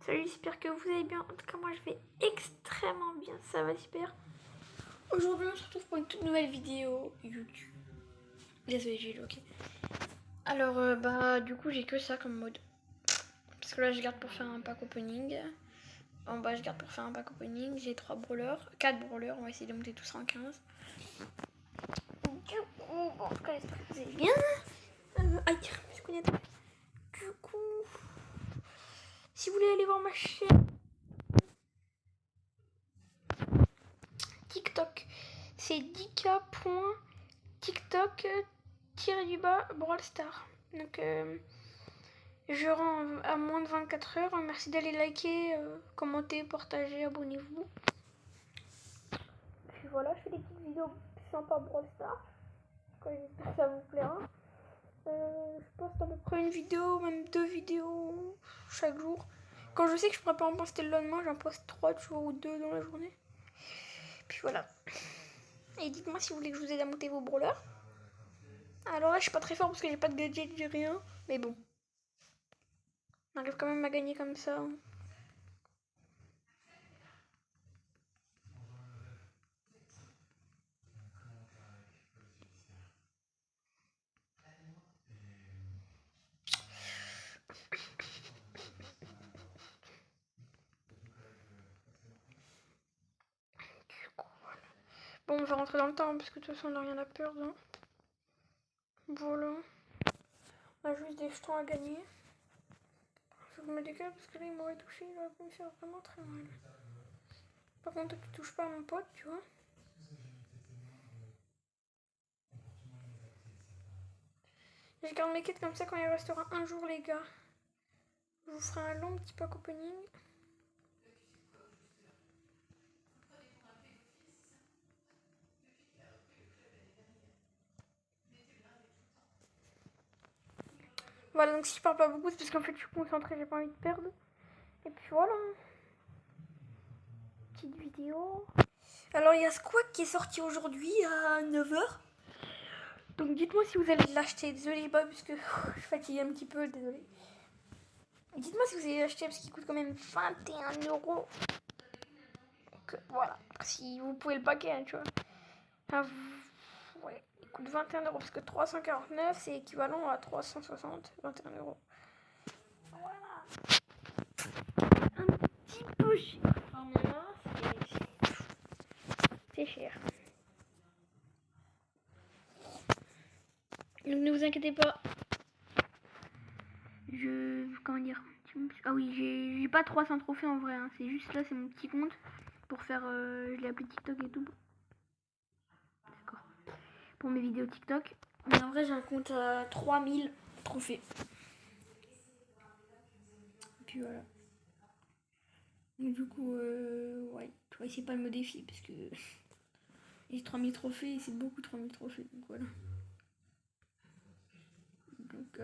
Salut, j'espère que vous allez bien. En tout cas, moi je vais extrêmement bien. Ça va super. Aujourd'hui, on se retrouve pour une toute nouvelle vidéo YouTube. Désolée, j'ai ok. Alors, du coup, j'ai que ça comme mode. Parce que là, je garde pour faire un pack opening. En bas, je garde pour faire un pack opening. J'ai 4 brawlers. On va essayer de monter tous en 15. Du coup, bon, en tout cas, j'espère que vous allez bien. Aïe, je connais. Du coup, si vous voulez aller voir ma chaîne TikTok, c'est 10k.tiktok-brawl star. Donc, je rends à moins de 24 heures. Merci d'aller liker, commenter, partager, abonnez-vous. Puis voilà, je fais des petites vidéos sympas Brawl Stars. J'espère que ça vous plaira. Je poste à peu près une vidéo, même 2 vidéos chaque jour. Quand je sais que je pourrais pas en poster le lendemain, j'en poste 3 toujours ou 2 dans la journée. Puis voilà. Et dites-moi si vous voulez que je vous aide à monter vos brawlers. Alors là, je suis pas très fort parce que j'ai pas de gadget, j'ai rien. Mais bon. On arrive quand même à gagner comme ça. Bon, on va rentrer dans le temps parce que de toute façon, on n'a rien à perdre. Hein. Voilà. On a juste des jetons à gagner. Faut que je me décale parce que là, il m'aurait touché. Il aurait pu me faire vraiment très mal. Par contre, tu touches pas à mon pote, tu vois. Je garde mes quêtes comme ça quand il restera un jour, les gars. Je vous ferai un long petit pack opening. Voilà, donc si je parle pas beaucoup, c'est parce qu'en fait, je suis concentrée, j'ai pas envie de perdre. Et puis voilà. Petite vidéo. Alors, il y a Squawk qui est sorti aujourd'hui à 9h. Donc, dites-moi si vous allez l'acheter. Désolée, pas parce que je suis fatiguée un petit peu, désolée. Dites-moi si vous allez l'acheter parce qu'il coûte quand même 21 euros. Donc, voilà. Si vous pouvez le paquet, hein, tu vois. Enfin, ouais, il coûte 21 euros parce que 349 c'est équivalent à 360, 21 euros. Voilà. Un petit peu cher. Enfin, là, c'est cher. Donc ne vous inquiétez pas. Comment dire. Ah oui, j'ai pas 300 trophées en vrai. Hein. C'est juste là, c'est mon petit compte. Pour faire. Je l'ai appelé TikTok et tout. D'accord. Pour mes vidéos TikTok. Mais en vrai, j'ai un compte à 3000 trophées. Et puis voilà. Donc du coup, ouais. Tu vois, c'est pas le mot défi parce que. J'ai 3000 trophées et c'est beaucoup 3000 trophées. Donc voilà. Donc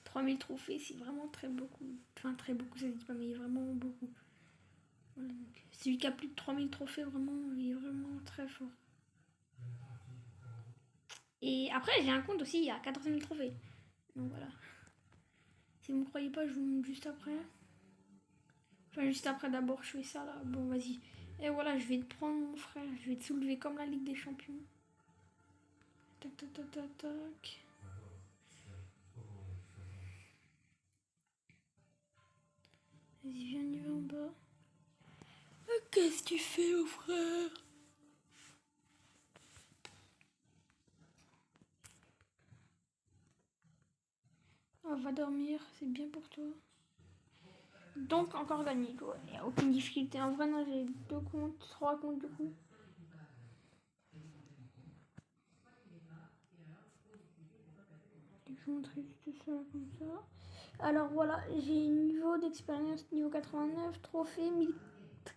3000 trophées, c'est vraiment très beaucoup. Enfin, très beaucoup, ça se dit pas, mais vraiment beaucoup. Voilà, donc, celui qui a plus de 3000 trophées, vraiment, il est vraiment très fort. Et après, j'ai un compte aussi, il y a 14 000 trophées. Donc voilà. Si vous ne me croyez pas, je vous montre juste après. Enfin, juste après, d'abord, je fais ça là. Bon, vas-y. Et voilà, je vais te prendre, mon frère. Je vais te soulever comme la Ligue des Champions. Tac, tac, tac, tac, tac. Vas-y, viens, on y va en bas. Qu'est-ce que tu fais, mon frère? On va dormir, c'est bien pour toi. Donc, encore gagné, quoi. Il n'y a aucune difficulté. En vrai, non, j'ai 2 comptes, 3 comptes du coup. Je vais vous montrer juste ça comme ça. Alors voilà, j'ai niveau d'expérience niveau 89, trophée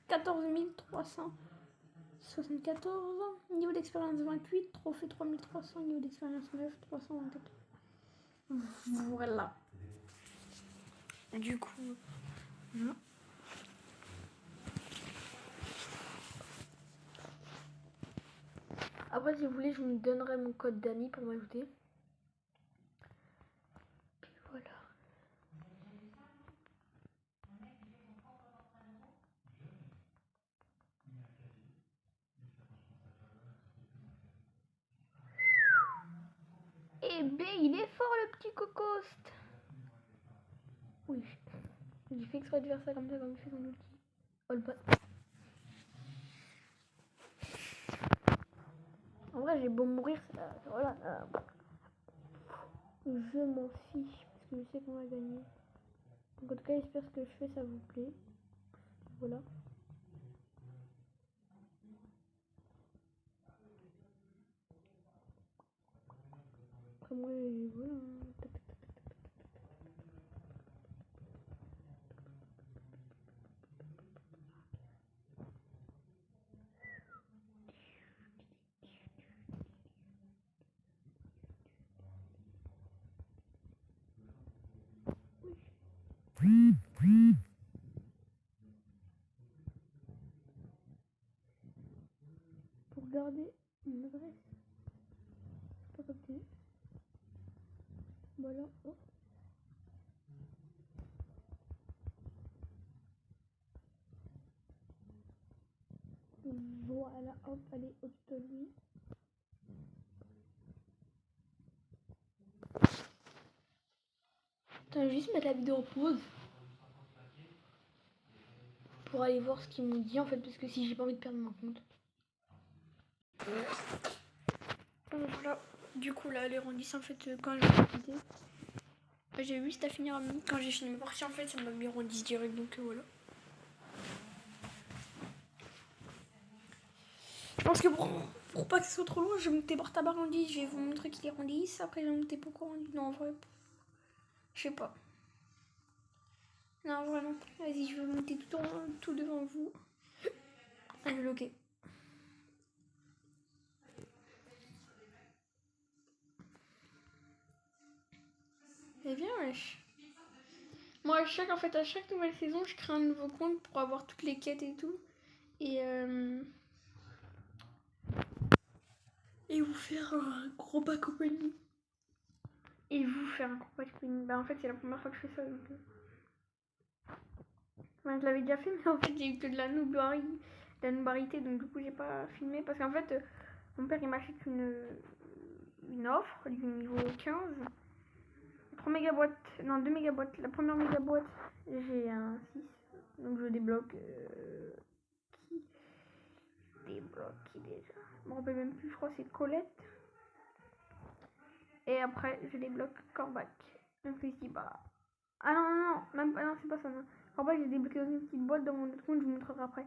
14 374, niveau d'expérience 28, trophée 3300, niveau d'expérience 9, 324. Voilà. Du coup, voilà. Après, si vous voulez, je vous donnerai mon code d'amis pour m'ajouter. Puis voilà. B, il est fort le petit cocoste. Oui. J'ai fait exprès de faire ça comme il fait son ulti. Oh le bot. En vrai, j'ai beau mourir, voilà. Je m'en fiche parce que je sais qu'on va gagner. Donc en tout cas, j'espère que ce que je fais, ça vous plaît. Voilà. Après moi, voilà. Pour garder mon adresse. Pas capté. Voilà. Oh. Voilà, hop, allez, au-dessus de lui. Attends, je vais juste mettre la vidéo en pause. Pour aller voir ce qu'ils m'ont dit en fait, parce que si j'ai pas envie de perdre mon compte. Donc voilà, du coup là, les rang 10 en fait, quand j'ai quitté, j'ai eu juste à finir quand j'ai fini ma partie en fait, ça m'a mis rang 10 direct, donc voilà. Je pense que pour pas que ce soit trop loin, je vais monter par tabac rang 10, je vais vous montrer qu'il est rang 10, après je vais monter pourquoi rang 10, non en vrai, je sais pas. Non vraiment, vas-y, je vais monter tout devant vous. Allez, ok. Eh bien, wesh. Moi, à chaque nouvelle saison, je crée un nouveau compte pour avoir toutes les quêtes et tout. Et vous faire un gros back opening. Bah, en fait, c'est la première fois que je fais ça. Donc... Enfin, je l'avais déjà fait, mais en fait, j'ai eu que de la nooblarité. Donc, du coup, j'ai pas filmé. Parce qu'en fait, mon père, il m'achète une offre du niveau 15. 3 mégaboîtes, non 2 mégaboîtes. La première mégaboîte, j'ai un 6. Donc je débloque qui déjà. Je me rappelle même plus, je crois que c'est Colette. Et après je débloque Corbac. Donc je me dis bah. Ah non, même pas, non, c'est pas ça. Non. Corbac, j'ai débloqué dans une petite boîte dans mon autre compte, je vous montrerai après.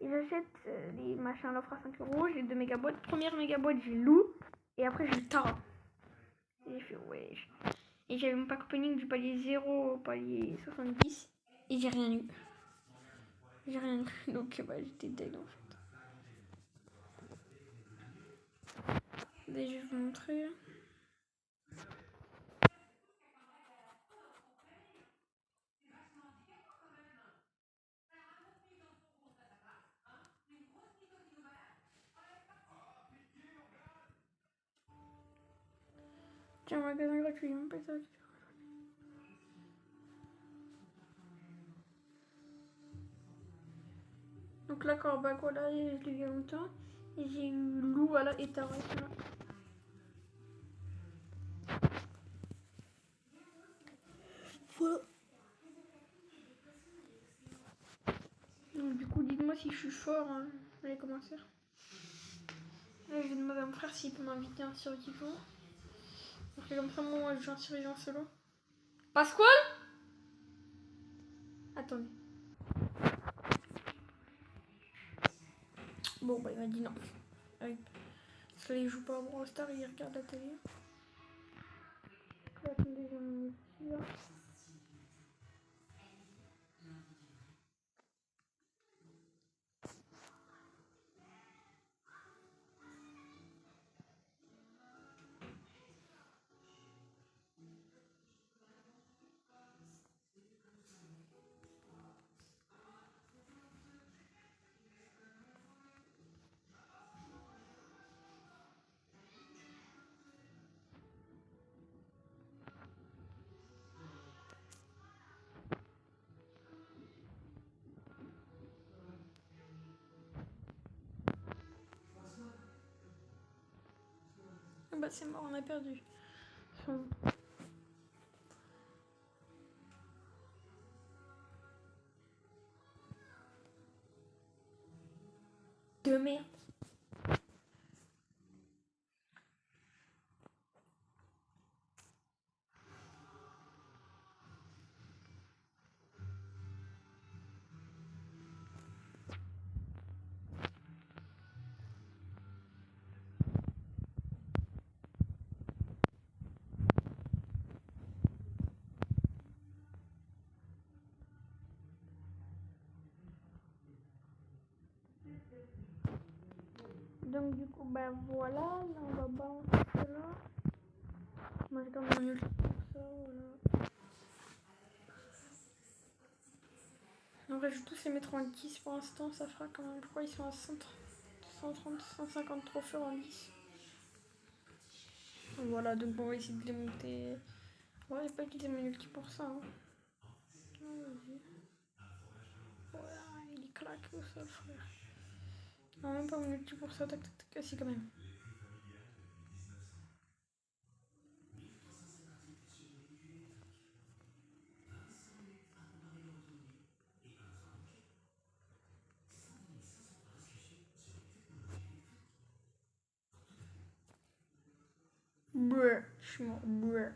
Et j'achète les machins à l'offre à 5 euros, j'ai 2 mégaboîtes. Première mégaboîte, j'ai Lou. Et après j'ai le Tara. Et j'ai fait ouais. Et j'avais mon pack opening du palier 0 au palier 70. Et j'ai rien eu. J'ai rien eu. Donc bah, j'étais dead en fait. Et je vais vous montrer. Tiens, magasin gratuit, on paye ça. Donc là, Corbac, voilà, je l'ai eu il y a longtemps. Et j'ai eu Lou, voilà, et Tara. Voilà. Donc du coup, dites-moi si je suis fort. Hein. Allez, commencer. Là, je vais demander à mon frère s'il peut m'inviter un survivant. Donc comme ça, moi, je joue un survivant solo. Pasquale? Attendez. Bon, bah, il m'a dit non. Parce que là, il joue pas à Brawl Stars, il regarde la télé. Attendez, j'ai mon outil là. Ah bah, c'est mort, on a perdu. Enfin, de merde. Donc du coup ben voilà, là on va balancer cela. Moi je garde mon ulti pour ça, voilà. En vrai je vais tous les mettre en 10 pour l'instant, ça fera quand même. Pourquoi ils sont à 130, 150 trophées en 10. Voilà, donc on va essayer de les monter. Ouais, j'ai pas utilisé mon ulti pour ça. Hein. Ah, vas-y. Voilà, il claque tout seul, frère. Non, même pas mon ulti pour ça, tac tac tac. Ah, si, quand même. Brr, je suis mort. Brr.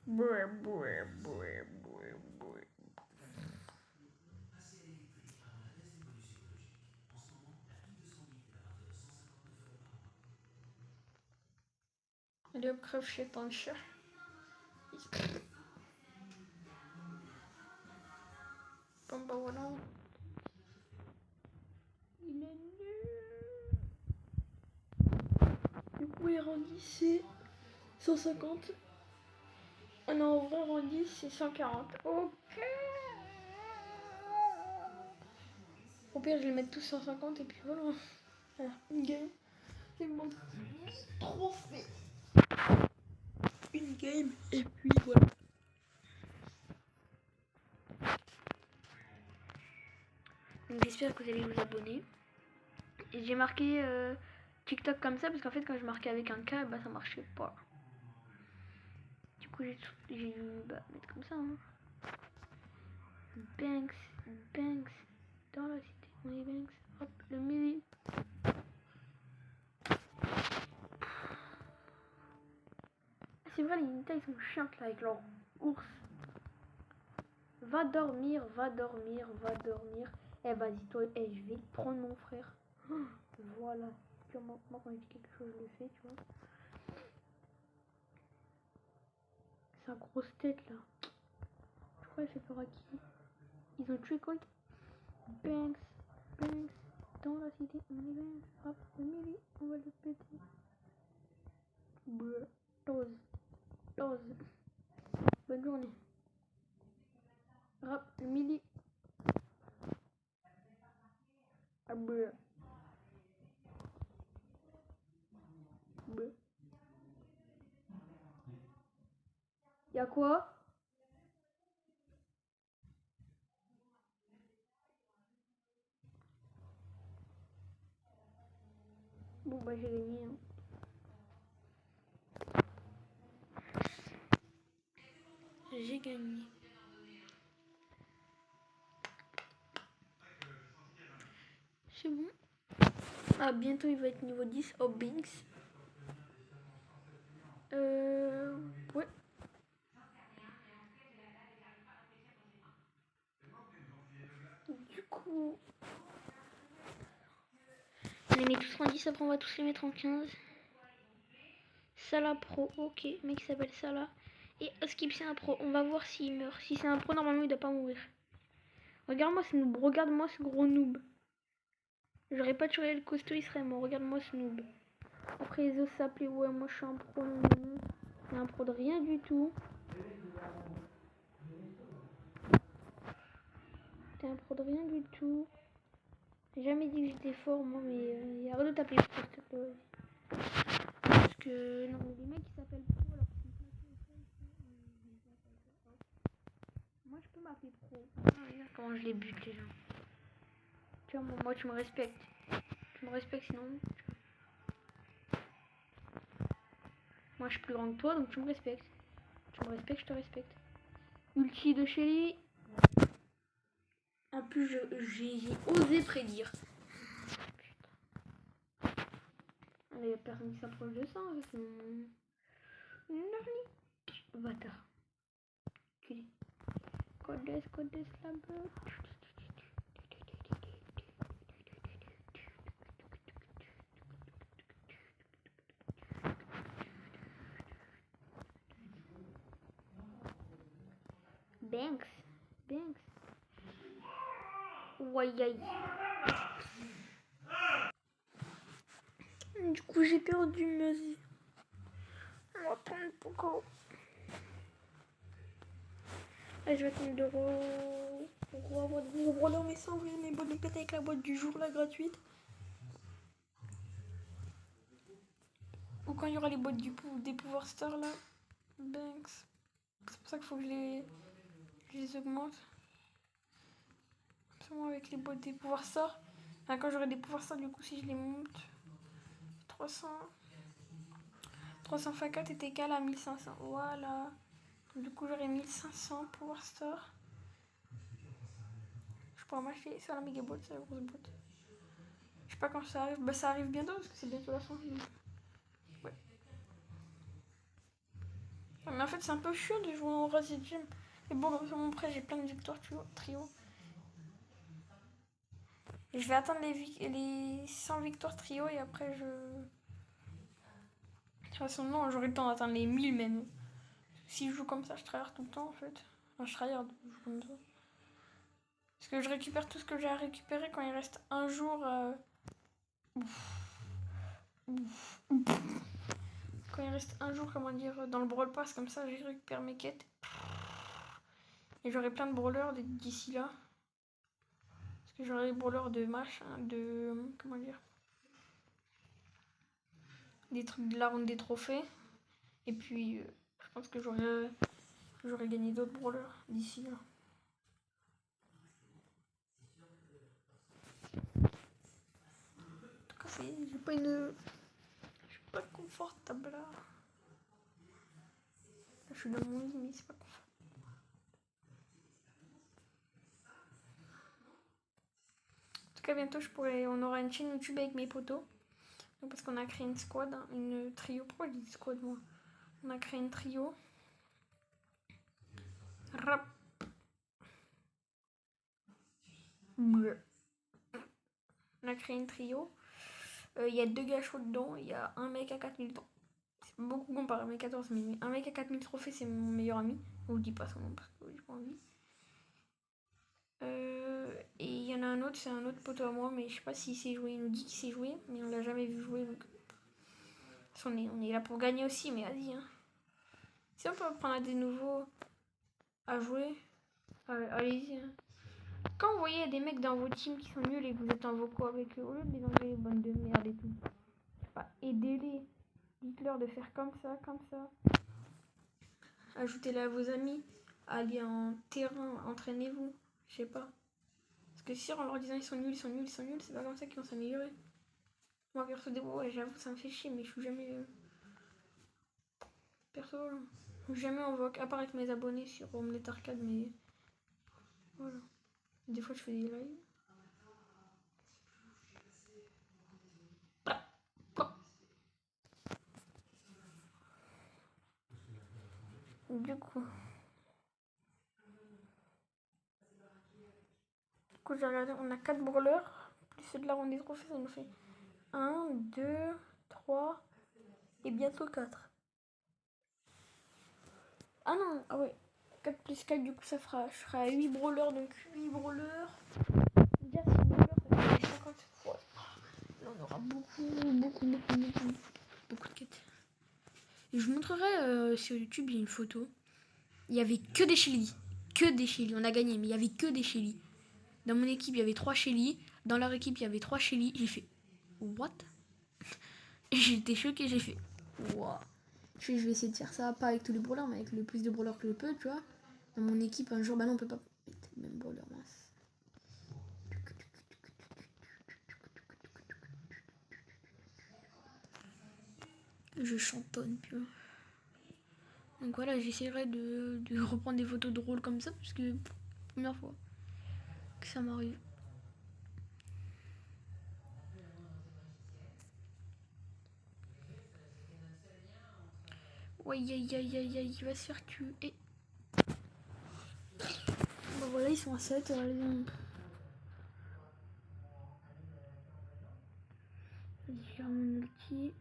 Brr, brr, brr, brr, brr. Allez hop, crève chez ton chat. Bon bah voilà. Il est nul. Du coup, les rendis c'est 150. Ah non, en vrai, rendis c'est 140. Ok. Au pire, je vais les mettre tous 150 et puis voilà. Alors, une game. C'est mon trophée. Une game et puis voilà. Donc j'espère que vous allez vous abonner. Et j'ai marqué TikTok comme ça parce qu'en fait quand je marquais avec un K, bah ça marchait pas. Du coup j'ai dû mettre comme ça. Hein. Banks, Banks, dans la cité, on est Banks. Hop, le midi. C'est vrai, les Nita ils sont chiantes là avec leur ours. Va dormir, va dormir, va dormir. Eh vas-y toi, je vais prendre mon frère. Voilà. Puis moi quand je dis quelque chose, je le fais, tu vois. Sa grosse tête là. Je crois qu'elle fait peur à qui? Ils ont tué Colt. Banks, Banks, dans la cité, on est Banks. Hop, le midi, on va le péter. Bleu, dose, dose. Bonne journée. Hop, le midi. Ah, bleu. Bleu. Y'a quoi? Bon bah j'ai gagné. Hein. J'ai gagné. C'est bon. Ah bientôt il va être niveau 10 au Binks. Ouais. Du coup, on les met tous en 10, après on va tous les mettre en 15. Salah Pro, ok, mec s'appelle Salah. Et Skip c'est un pro, on va voir s'il meurt. Si c'est un pro, normalement il doit pas mourir. Regarde-moi ce noob, regarde-moi ce gros noob. J'aurais pas tué le costaud, il serait mort. Regarde-moi ce noob. Après les autres s'appelaient, ouais, moi je suis un pro. C'est un pro de rien du tout. T'es un pro de rien du tout. J'ai jamais dit que j'étais fort, moi, mais y a rien de t'appeler pro, s'il te plaît. Parce que, non, les mecs qui s'appellent pro alors qu'ils sont pas moi je peux m'appeler pro. Ah, regarde comment je les bute les gens. Tu vois, moi tu me respectes. Tu me respectes sinon. Moi, je suis plus grand que toi, donc tu me respectes. Tu me respectes, je te respecte. Ulti de Shelly. En plus, j'ai osé prédire. Il n'y a personne qui s'approche de ça. C'est mon... Bâtard. Culé. Codes, la beuh. Banks. Ouais, aïe. Du coup, j'ai perdu, vas-y. On va prendre Poco. Là, je vais attendre de revoir de nouveaux brawlers, mais sans ouvrir mes boîtes de pète avec la boîte du jour, la gratuite. Ou quand il y aura les boîtes des Power Stars, là. Banks. C'est pour ça qu'il faut que je les augmente. Seulement avec les boîtes des Power Stars. Enfin, quand j'aurai des Power Stars, du coup, si je les monte. 300 F4 est égal à 1500. Voilà. Du coup, j'aurai 1500 Power Stars. Je pourrais m'acheter sur la méga boîte, c'est la grosse boîte. Je sais pas quand ça arrive. Bah, ça arrive bientôt parce que c'est bientôt la fin. Ouais. Mais en fait, c'est un peu chiant de jouer en Racing Gym. Mais bon, sur mon prêt, j'ai plein de victoires trio. Et je vais atteindre les 100 victoires trio et après je... De toute façon, non, j'aurai le temps d'atteindre les 1000 même. Si je joue comme ça, je tryhard tout le temps en fait. Enfin, je tryhard, je joue comme ça. Parce que je récupère tout ce que j'ai à récupérer quand il reste un jour. Quand il reste un jour, comment dire, dans le Brawl Pass, comme ça, je récupère mes quêtes. Et j'aurai plein de brawlers d'ici là. Parce que j'aurai les brawlers de machin, de... Comment dire, des trucs de la ronde des trophées. Et puis, je pense que j'aurais gagné d'autres brawlers d'ici là. En tout cas, j'ai pas une... Je suis pas confortable là. Là, je suis dans mon lit, mais c'est pas confortable. En tout cas, bientôt, on aura une chaîne YouTube avec mes potos. Donc, parce qu'on a créé une squad, une trio. Pourquoi je dis squad, moi? On a créé une trio. Rap. On a créé une trio. Il y a 2 gars chauds dedans. Il y a un mec à 4000 trophées. C'est beaucoup comparé à mes 14 000. Un mec à 4000 trophées, c'est mon meilleur ami. Je vous dis pas son nom parce que j'ai pas envie. Et il y en a un autre, c'est un autre poteau à moi, mais je sais pas s'il sait jouer. Il nous dit qu'il sait jouer, mais on l'a jamais vu jouer. Donc... On est là pour gagner aussi, mais vas-y. Hein. Si on peut apprendre à des nouveaux à jouer, allez-y. Hein. Quand vous voyez des mecs dans vos teams qui sont nuls et que vous êtes en vocaux avec eux, au lieu de les enlever les bonnes de merde et tout, aidez-les. Dites-leur de faire comme ça, comme ça. Ajoutez-les à vos amis. Allez en terrain, entraînez-vous. Je sais pas. Parce que si en leur disant ils sont nuls, c'est pas comme ça qu'ils vont s'améliorer. Moi perso des ouais, j'avoue ça me fait chier, mais je suis jamais... Perso, jamais on voit apparaître mes abonnés sur Omelette Arcade, mais... Voilà. Des fois je fais des lives. Du coup, j'ai regardé, on a 4 brawlers, plus ceux de la ronde des trophées, ça nous fait 1, 2, 3 et bientôt 4. Ah non, ah ouais, 4 plus 4, du coup ça fera, je ferai à 8 brawlers, donc 8 brawlers. Déjà 6 brawlers, ça fait 50 fois. Là on aura beaucoup de quêtes. Et je vous montrerai sur YouTube, il y a une photo. Il y avait que des Shelly. Que des Shelly. On a gagné, mais il y avait que des Shelly. Dans mon équipe, il y avait 3 Shelly. Dans leur équipe, il y avait 3 Shelly. J'ai fait what? J'étais choquée, j'ai fait wow. Je vais essayer de faire ça, pas avec tous les brawlers, mais avec le plus de brawlers que je peux, tu vois. Dans mon équipe, un jour, bah non, on peut pas mettre le même brawler, mince. Je chantonne, tu vois. Donc voilà, j'essaierai de reprendre des photos drôles comme ça, parce que première fois que ça m'arrive. Ouais, aïe, aïe, aïe, aïe, il va se faire tuer. Bon voilà, ils sont à 7. J'ai mon outil.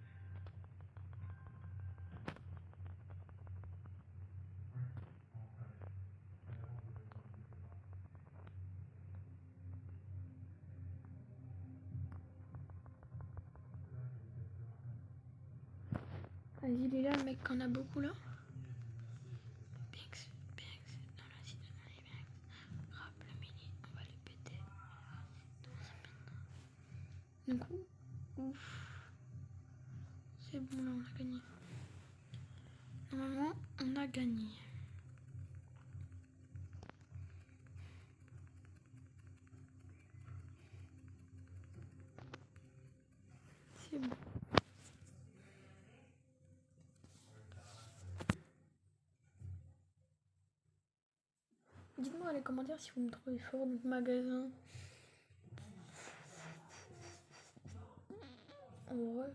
Vas-y, il est là, le mec qu'on a beaucoup là. Binks, dans la cité, rap le mini, on va le péter. Du coup, ouf. C'est bon là, on a gagné. Normalement, on a gagné. C'est bon. Dites-moi dans les commentaires si vous me trouvez fort dans le magasin. Ouais.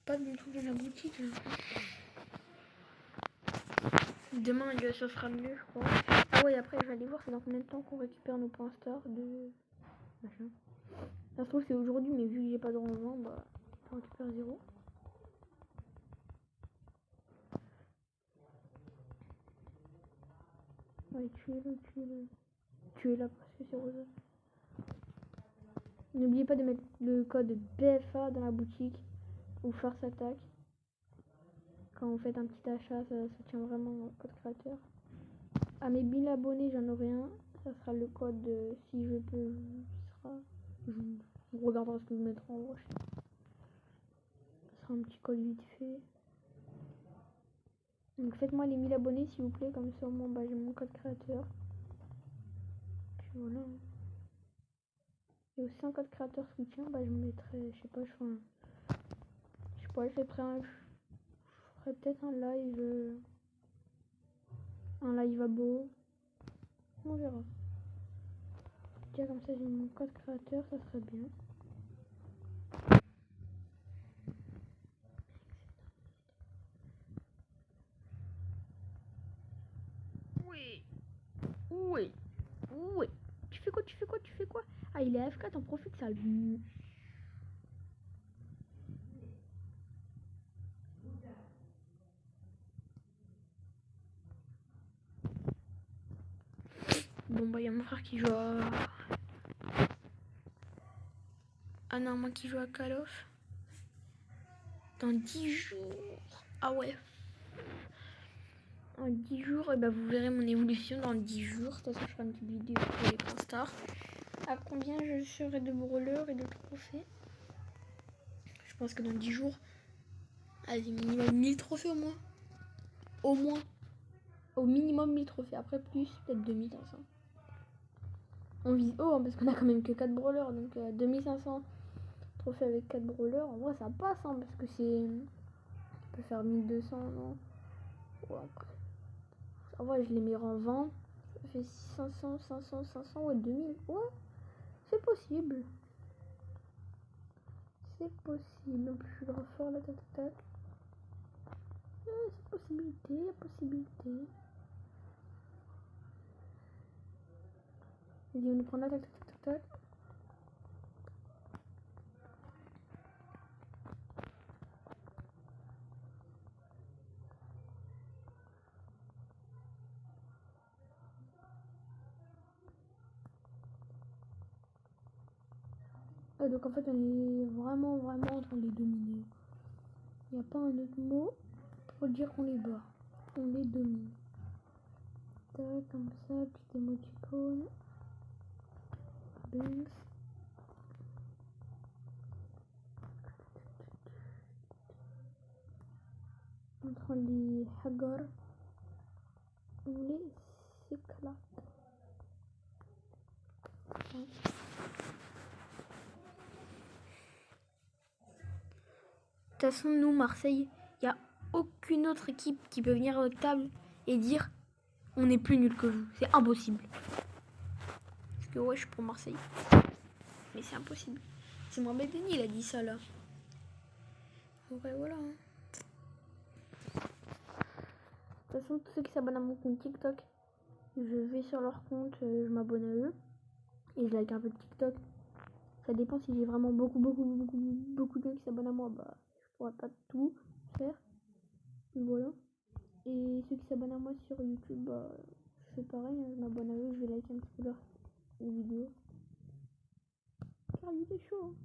Pas du tout de la boutique là. Demain, ça sera mieux, je crois. Ah ouais, après, je vais aller voir c'est dans combien de temps qu'on récupère nos points stars de machin. Ça se trouve, c'est aujourd'hui, mais vu que j'ai pas de rangement, bah, on récupère 0. Ouais, tuez-le parce que c'est rose. N'oubliez pas de mettre le code BFA dans la boutique ou Force Attack. Quand vous faites un petit achat, ça tient vraiment au code créateur. À mes 1000 abonnés, j'en aurai un. Ça sera le code si je peux. Je regarderai ce que je mettrai en roche. Ça sera un petit code vite fait. Donc faites-moi les 1000 abonnés s'il vous plaît, comme ça au moins bah, j'ai mon code créateur. Puis voilà. Et aussi un code créateur soutien, bah je me mettrai, je sais pas, je ferai peut-être un live à beau. On verra. Tiens, comme ça j'ai mon code créateur, ça serait bien. Oui. Tu fais quoi? Ah, il est AFK, t'en profites, ça lui. Bon, bah, il y a mon frère qui joue à. Ah non, moi qui joue à Call of. Dans 10 jours. Ah ouais. En 10 jours, et bah, vous verrez mon évolution dans 10 jours. De toute façon, je ferai une petite vidéo pour les points stars. À combien je serai de brawlers et de trophées? Je pense que dans 10 jours, allez, minimum 1000 trophées au moins. Au moins. Au minimum 1000 trophées. Après, plus, peut-être 2500. On vise haut, hein, parce qu'on a quand même que 4 brawlers. Donc 2500 trophées avec 4 brawlers. En vrai, ça passe, hein, parce que c'est. On peut faire 1200, non? Ouais, après. En vrai, je les mets en vente. Ça fait 500, 500, 500, ouais, 2000. Ouais, c'est possible. C'est possible. En plus, je suis grave fort là, c'est possibilité, il y a possibilité. Vas-y, on nous prend là, tac, tac, tac, tac. Ah, donc en fait, on est vraiment, vraiment en train de les dominer. Il n'y a pas un autre mot pour dire qu'on les bat. On les domine. Tac, comme ça, petit émoticône. Banks. Entre les Hagar, on les éclate. Ouais. De toute façon, nous, Marseille, il n'y a aucune autre équipe qui peut venir à notre table et dire on est plus nul que vous. C'est impossible. Parce que ouais, je suis pour Marseille. Mais c'est impossible. C'est Mohamed Denis, il a dit ça là. Ouais, voilà. De toute façon, tous ceux qui s'abonnent à mon compte TikTok, je vais sur leur compte, je m'abonne à eux. Et je like un peu de TikTok. Ça dépend si j'ai vraiment beaucoup de gens qui s'abonnent à moi. Bah, je pourrais pas tout faire. Voilà. Et ceux qui s'abonnent à moi sur YouTube, bah, je fais pareil. Hein, je m'abonne à eux, je vais liker un petit peu leurs vidéos. Car il est chaud. Hein.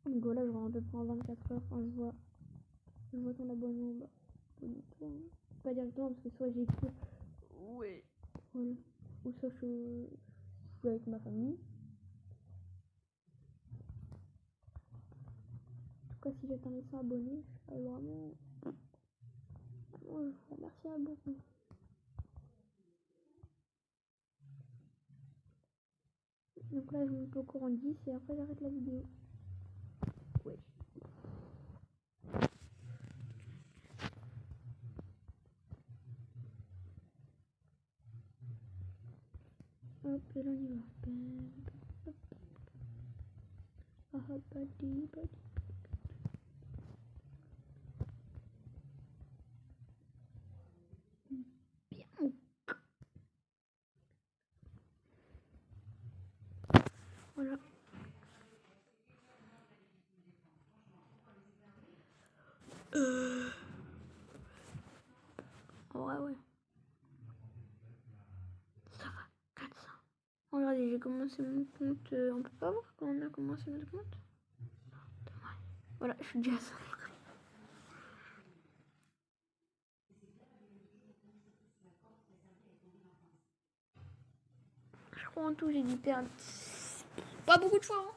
Donc voilà, je rentre en 24 heures quand je vois ton abonnement. Bah, pas directement parce que soit j'ai écrit. Ouais. Voilà. Ou soit je suis avec ma famille. En tout cas, si j'atteins les 100 abonnés, je serais vraiment. Je vous remercie beaucoup. Donc là, je monte au courant 10 et après, j'arrête la vidéo. Ouais. Hop, et là, on y va. Ah, badi. Bien. Voilà. Ouais. Ça va, 400. Regardez, j'ai commencé mon compte. On peut pas voir quand on a commencé notre compte. Voilà, je suis déjà à 100. Je crois en tout, j'ai dû perdre pas beaucoup de fois. Hein.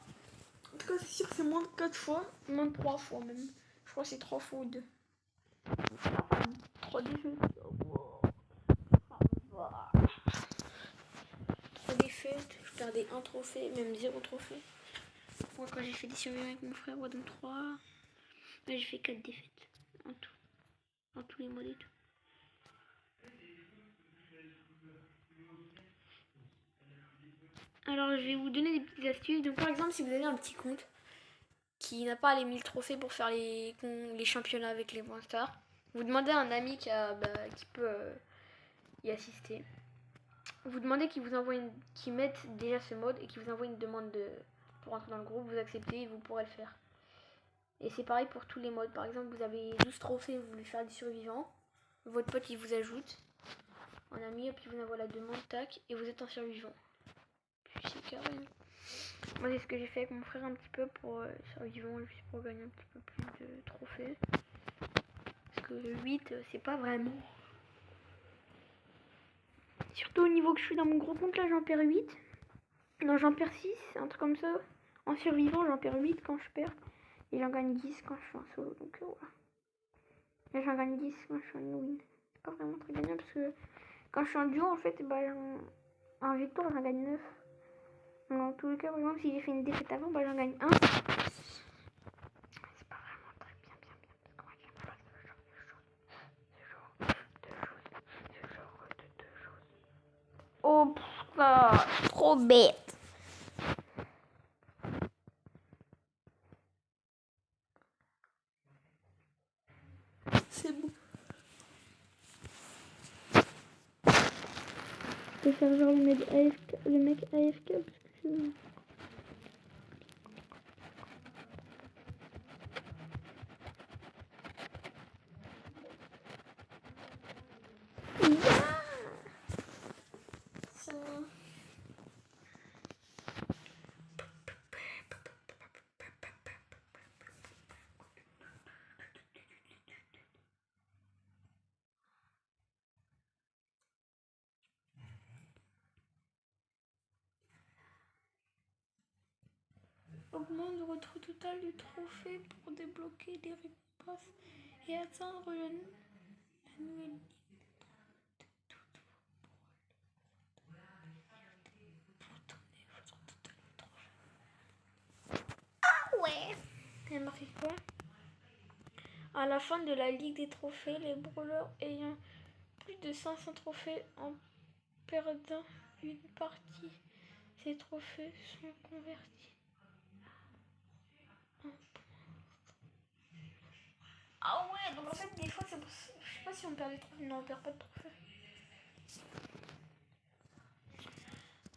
En tout cas, c'est sûr que c'est moins de 4 fois, moins de 3 fois même. Je crois que c'est 3 fois ou 2. 3 défaites. 3 défaites, je perdais un trophée, même 0 trophée. Moi, quand j'ai fait des surveillants avec mon frère, donc 3. Là, j'ai fait 4 défaites en tout. En tous les modes et tout. Alors, je vais vous donner des petites astuces. Donc, par exemple, si vous avez un petit compte qui n'a pas les 1000 trophées pour faire les championnats avec les points stars, vous demandez à un ami qui peut y assister. Vous demandez qu'il vous envoie qu'il mette déjà ce mode et qu'il vous envoie une demande pour entrer dans le groupe. Vous acceptez et vous pourrez le faire. Et c'est pareil pour tous les modes. Par exemple, vous avez 12 trophées, vous voulez faire des survivants. Votre pote, il vous ajoute en ami, et puis il vous envoie la demande, tac, et vous êtes un survivant. Puis c'est carré. Moi, c'est ce que j'ai fait avec mon frère un petit peu pour survivant, juste pour gagner un petit peu plus de trophées. Parce que 8, c'est pas vraiment. Surtout au niveau que je suis dans mon gros compte, là, j'en perds 8. Non, j'en perds 6, un truc comme ça. En survivant, j'en perds 8 quand je perds. Et j'en gagne 10 quand je suis en solo. Donc voilà. Là, j'en gagne 10 quand je suis en win. C'est pas vraiment très gagnant parce que quand je suis en duo, en fait, bah, en victoire, j'en gagne 9. Donc, dans tous les cas, par exemple, si j'ai fait une défaite avant, bah, j'en gagne 1. C'est pas vraiment très bien. Parce que moi, j'aime pas ce genre de choses. Oh, putain, trop bête. C'est bon. Je peux faire genre le mec AFK parce que c'est... Augmente le retrait total du trophée pour débloquer des récompenses et atteindre la nouvelle. Ah ouais. Elle marqué quoi? À la fin de la Ligue des trophées, les brawlers ayant plus de 500 trophées en perdant une partie, ces trophées sont convertis en points. Ah ouais, donc en fait des fois c'est pour... Je sais pas si on perd des trophées. Non, on perd pas de trophées.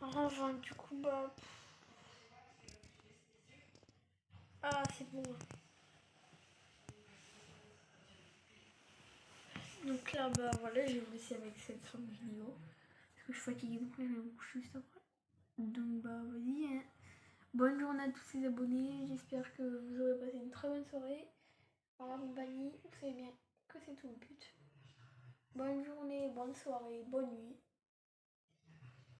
Alors enfin du coup bah... Ah c'est bon. Donc là bah voilà, je vais vous laisser avec cette fin de vidéo. Parce que je suis fatiguée donc là je vais me coucher juste après. Donc bah vas-y hein. Bonne journée à tous ces abonnés, j'espère que vous aurez passé une très bonne soirée. Dans la compagnie, vous savez bien que c'est tout le but. Bonne journée, bonne soirée, bonne nuit.